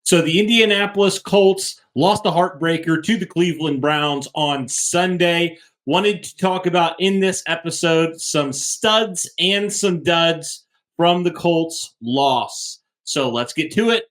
So the Indianapolis Colts lost a heartbreaker to the Cleveland Browns on Sunday. Wanted to talk about in this episode some studs and some duds from the Colts loss. So let's get to it.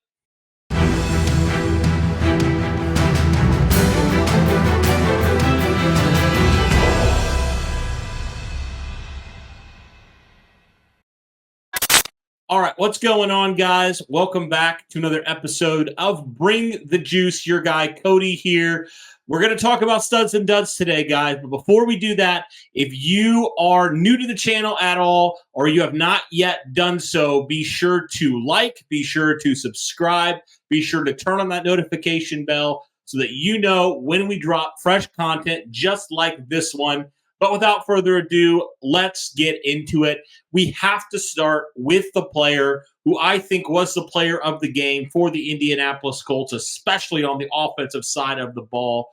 All right, what's going on, guys? Welcome back to another episode of Bring the Juice. Your guy, Cody, here. We're going to talk about studs and duds today, guys. But before we do that, if you are new to the channel at all or you have not yet done so, be sure to like, be sure to subscribe, be sure to turn on that notification bell so that you know when we drop fresh content just like this one. But without further ado, let's get into it. We have to start with the player who I think was the player of the game for the Indianapolis Colts, especially on the offensive side of the ball.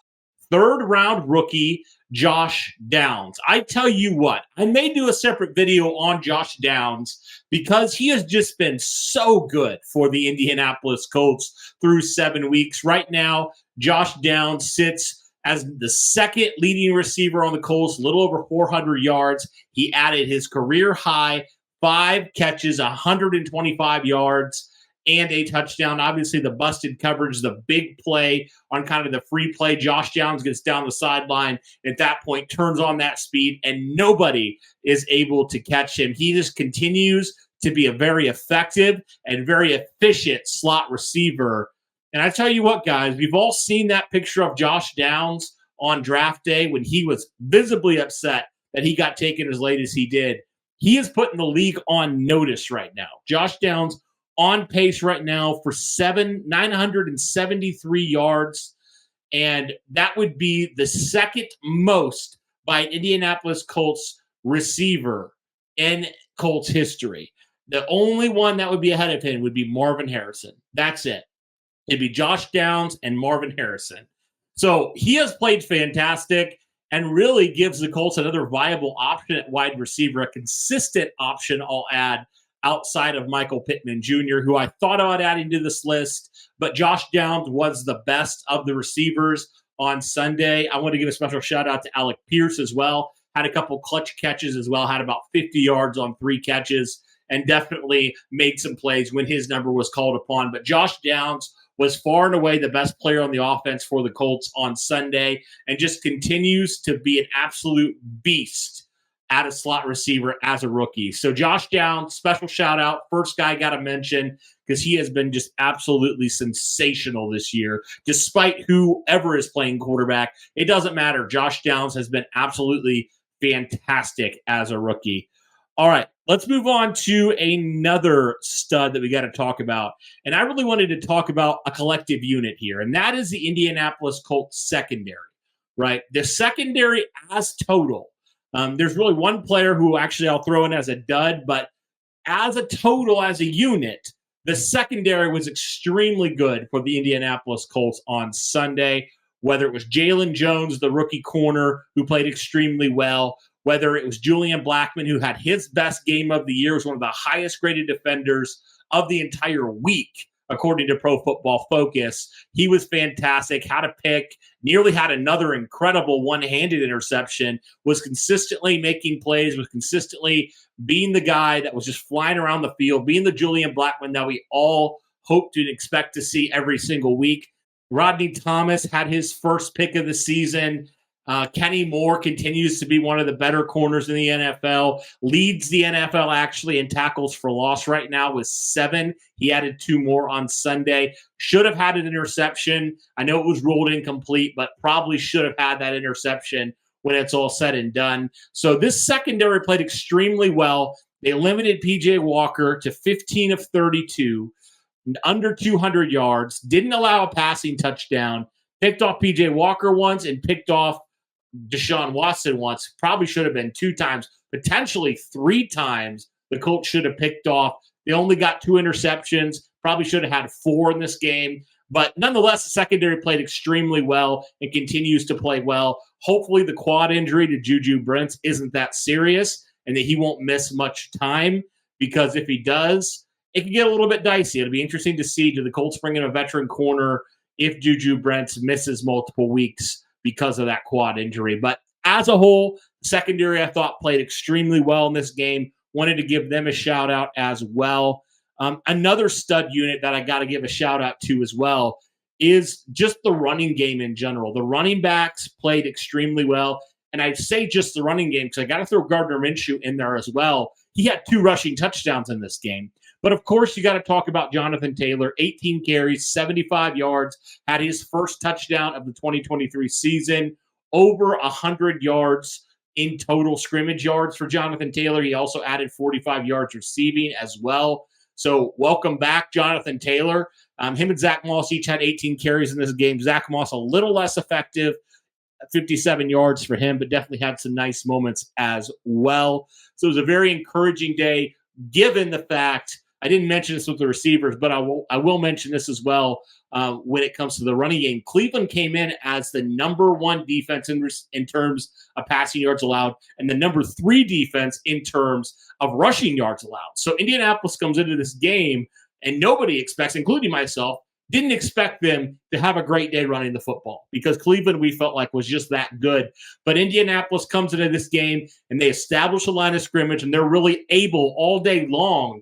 Third-round rookie, Josh Downs. I tell you what, I may do a separate video on Josh Downs because he has just been so good for the Indianapolis Colts through 7 weeks. Right now, Josh Downs sits as the second leading receiver on the Colts, a little over 400 yards. He added his career high 5 catches, 125 yards, and a touchdown. Obviously, the busted coverage, the big play on kind of the free play. Josh Downs gets down the sideline. At that point, turns on that speed, and nobody is able to catch him. He just continues to be a very effective and very efficient slot receiver. And I tell you what, guys, we've all seen that picture of Josh Downs on draft day when he was visibly upset that he got taken as late as he did. He is putting the league on notice right now. Josh Downs on pace right now for 973 yards, and that would be the second most by an Indianapolis Colts receiver in Colts history. The only one that would be ahead of him would be Marvin Harrison. That's it. It'd be Josh Downs and Marvin Harrison. So he has played fantastic and really gives the Colts another viable option at wide receiver, a consistent option, I'll add, outside of Michael Pittman Jr., who I thought about adding to this list. But Josh Downs was the best of the receivers on Sunday. I want to give a special shout out to Alec Pierce as well. Had a couple clutch catches as well, had about 50 yards on 3 catches, and definitely made some plays when his number was called upon. But Josh Downs was far and away the best player on the offense for the Colts on Sunday and just continues to be an absolute beast at a slot receiver as a rookie. So Josh Downs, special shout out. First guy got to mention because he has been just absolutely sensational this year. Despite whoever is playing quarterback, it doesn't matter. Josh Downs has been absolutely fantastic as a rookie. All right, let's move on to another stud that we got to talk about. And I really wanted to talk about a collective unit here, and that is the Indianapolis Colts secondary, right? The secondary as total. There's really one player who actually I'll throw in as a dud, but as a total, as a unit, the secondary was extremely good for the Indianapolis Colts on Sunday, whether it was Jalen Jones, the rookie corner, who played extremely well, whether it was Julian Blackmon, who had his best game of the year, was one of the highest graded defenders of the entire week, according to Pro Football Focus. He was fantastic, had a pick, nearly had another incredible one-handed interception, was consistently making plays, was consistently being the guy that was just flying around the field, being the Julian Blackmon that we all hope to expect to see every single week. Rodney Thomas had his first pick of the season. Kenny Moore continues to be one of the better corners in the NFL, leads the NFL actually in tackles for loss right now with 7. He added 2 more on Sunday. Should have had an interception. I know it was ruled incomplete, but probably should have had that interception when it's all said and done. So this secondary played extremely well. They limited P.J. Walker to 15 of 32, under 200 yards, didn't allow a passing touchdown, picked off P.J. Walker once and picked off Deshaun Watson once. Probably should have been 2 times, potentially 3 times the Colts should have picked off. They only got 2 interceptions, probably should have had 4 in this game. But nonetheless, the secondary played extremely well and continues to play well. Hopefully the quad injury to Juju Brents isn't that serious and that he won't miss much time, because if he does, it could get a little bit dicey. It'll be interesting to see, do the Colts bring in a veteran corner if Juju Brents misses multiple weeks because of that quad injury. But as a whole, secondary, I thought, played extremely well in this game. Wanted to give them a shout out as well. Another stud unit that I got to give a shout out to as well is just the running game in general. The running backs played extremely well. And I say just the running game because I got to throw Gardner Minshew in there as well. He had 2 rushing touchdowns in this game. But of course, you got to talk about Jonathan Taylor, 18 carries, 75 yards, had his first touchdown of the 2023 season, over 100 yards in total scrimmage yards for Jonathan Taylor. He also added 45 yards receiving as well. So welcome back, Jonathan Taylor. Him and Zach Moss each had 18 carries in this game. Zach Moss a little less effective, 57 yards for him, but definitely had some nice moments as well. So it was a very encouraging day, given the fact, I didn't mention this with the receivers, but I will mention this as well when it comes to the running game. Cleveland came in as the number 1 defense in terms of passing yards allowed and the number 3 defense in terms of rushing yards allowed. So Indianapolis comes into this game and nobody expects, including myself, didn't expect them to have a great day running the football because Cleveland, we felt like, was just that good. But Indianapolis comes into this game and they establish a line of scrimmage and they're really able all day long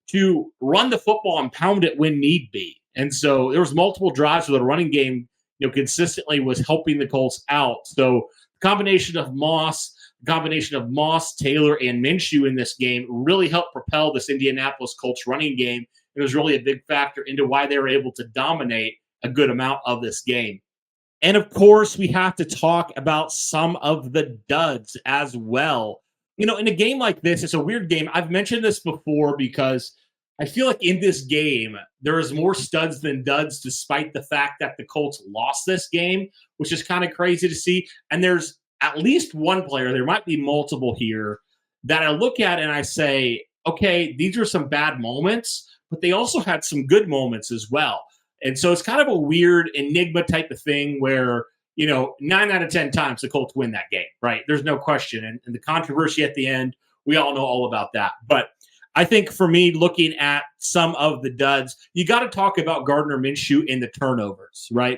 to run the football and pound it when need be. And so there was multiple drives where the running game, consistently was helping the Colts out. So the combination of Moss, Taylor, and Minshew in this game really helped propel this Indianapolis Colts running game. It was really a big factor into why they were able to dominate a good amount of this game. And of course, we have to talk about some of the duds as well. In a game like this, it's a weird game. I've mentioned this before because I feel like in this game, there is more studs than duds, despite the fact that the Colts lost this game, which is kind of crazy to see. And there's at least one player, there might be multiple here, that I look at and I say, okay, these are some bad moments, but they also had some good moments as well. And so it's kind of a weird enigma type of thing where, 9 out of 10 times the Colts win that game, right? There's no question. And the controversy at the end, we all know all about that. But I think for me, looking at some of the duds, you got to talk about Gardner Minshew in the turnovers, right?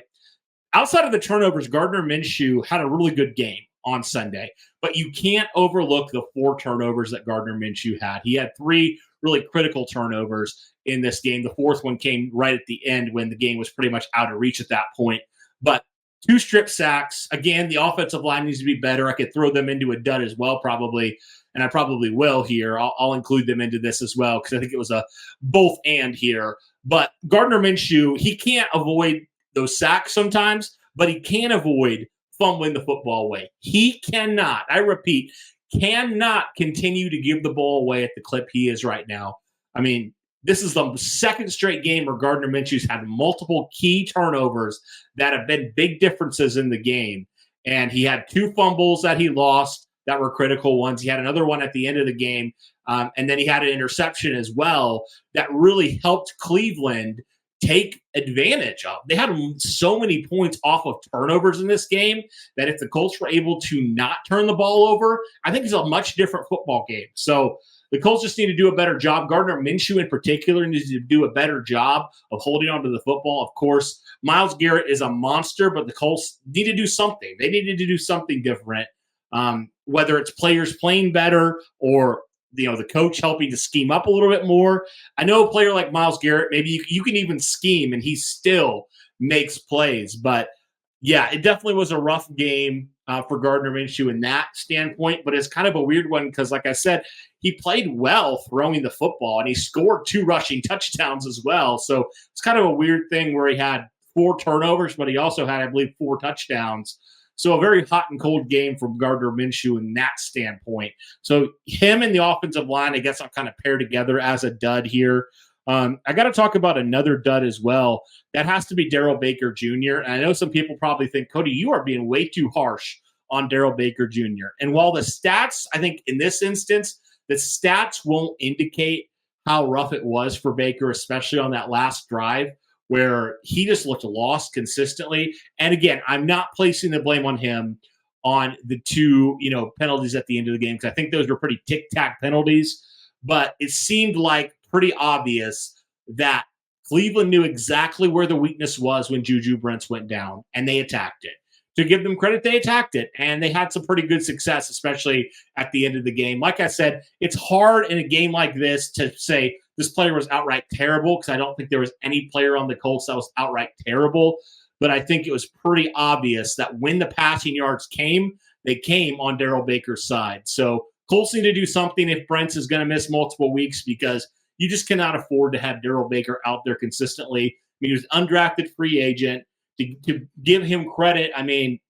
Outside of the turnovers, Gardner Minshew had a really good game on Sunday, but you can't overlook the 4 turnovers that Gardner Minshew had. He had 3 really critical turnovers in this game. The 4th one came right at the end when the game was pretty much out of reach at that point. But 2 strip sacks. Again, the offensive line needs to be better. I could throw them into a dud as well, probably, and I probably will here. I'll include them into this as well because I think it was a both and here. But Gardner Minshew, he can't avoid those sacks sometimes, but he can avoid fumbling the football away. He cannot, I repeat, cannot continue to give the ball away at the clip he is right now. I mean, this is the 2nd straight game where Gardner Minshew's had multiple key turnovers that have been big differences in the game. And he had 2 fumbles that he lost that were critical ones. He had another one at the end of the game. And then he had an interception as well that really helped Cleveland take advantage of. They had so many points off of turnovers in this game that if the Colts were able to not turn the ball over, I think it's a much different football game. So the Colts just need to do a better job. Gardner Minshew in particular needs to do a better job of holding onto the football. Of course, Myles Garrett is a monster, but the Colts need to do something. They needed to do something different, whether it's players playing better or the coach helping to scheme up a little bit more. I know a player like Myles Garrett, maybe you can even scheme and he still makes plays. But yeah, it definitely was a rough game for Gardner Minshew in that standpoint. But it's kind of a weird one because, like I said, he played well throwing the football and he scored 2 rushing touchdowns as well. So it's kind of a weird thing where he had 4 turnovers, but he also had, I believe, 4 touchdowns. So a very hot and cold game from Gardner Minshew in that standpoint. So him and the offensive line, I guess I'll kind of pair together as a dud here. I got to talk about another dud as well. That has to be Darrell Baker Jr. And I know some people probably think, Cody, you are being way too harsh on Darrell Baker Jr. And while the stats, I think in this instance, the stats won't indicate how rough it was for Baker, especially on that last drive, where he just looked lost consistently. And again, I'm not placing the blame on him on the 2, penalties at the end of the game, because I think those were pretty tic-tac penalties. But it seemed like pretty obvious that Cleveland knew exactly where the weakness was when Juju Brents went down, and they attacked it. To give them credit, they attacked it, and they had some pretty good success, especially at the end of the game. Like I said, it's hard in a game like this to say this player was outright terrible, because I don't think there was any player on the Colts that was outright terrible. But I think it was pretty obvious that when the passing yards came, they came on Darrell Baker's side. So Colts need to do something if Brents is going to miss multiple weeks, because you just cannot afford to have Darrell Baker out there consistently. I mean, he was an undrafted free agent. To give him credit, I mean,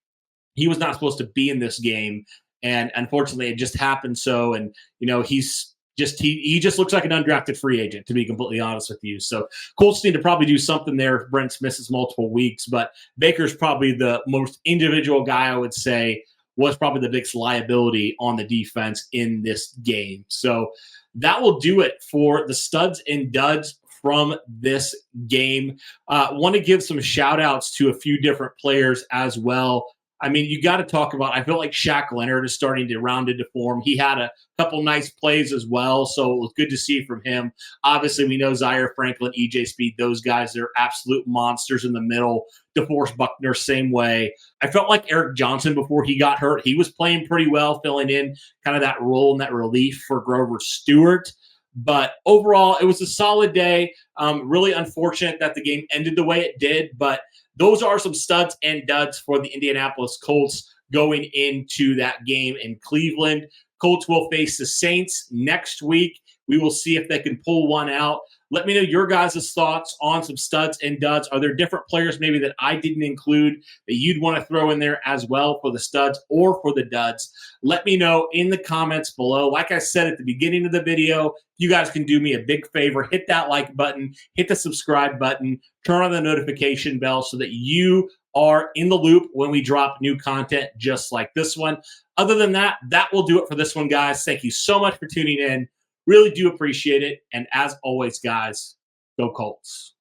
he was not supposed to be in this game, and unfortunately, it just happened so. And he just looks like an undrafted free agent, to be completely honest with you. So Colts need to probably do something there if Brents misses multiple weeks. But Baker's probably the most individual guy, I would say, was probably the biggest liability on the defense in this game. So that will do it for the studs and duds from this game. Want to give some shout outs to a few different players as well. I mean, you got to talk about, I feel like Shaq Leonard is starting to round into form. He had a couple nice plays as well, so it was good to see from him. Obviously, we know Zaire Franklin, EJ Speed, those guys, they're absolute monsters in the middle. DeForest Buckner, same way. I felt like Eric Johnson, before he got hurt, he was playing pretty well, filling in kind of that role and that relief for Grover Stewart. But overall, it was a solid day. Really unfortunate that the game ended the way it did, but those are some studs and duds for the Indianapolis Colts going into that game in Cleveland. Colts will face the Saints next week. We will see if they can pull one out. Let me know your guys' thoughts on some studs and duds. Are there different players maybe that I didn't include that you'd want to throw in there as well for the studs or for the duds? Let me know in the comments below. Like I said at the beginning of the video, you guys can do me a big favor. Hit that like button, hit the subscribe button, turn on the notification bell so that you are in the loop when we drop new content just like this one. Other than that, that will do it for this one, guys. Thank you so much for tuning in. Really do appreciate it. And as always, guys, go Colts.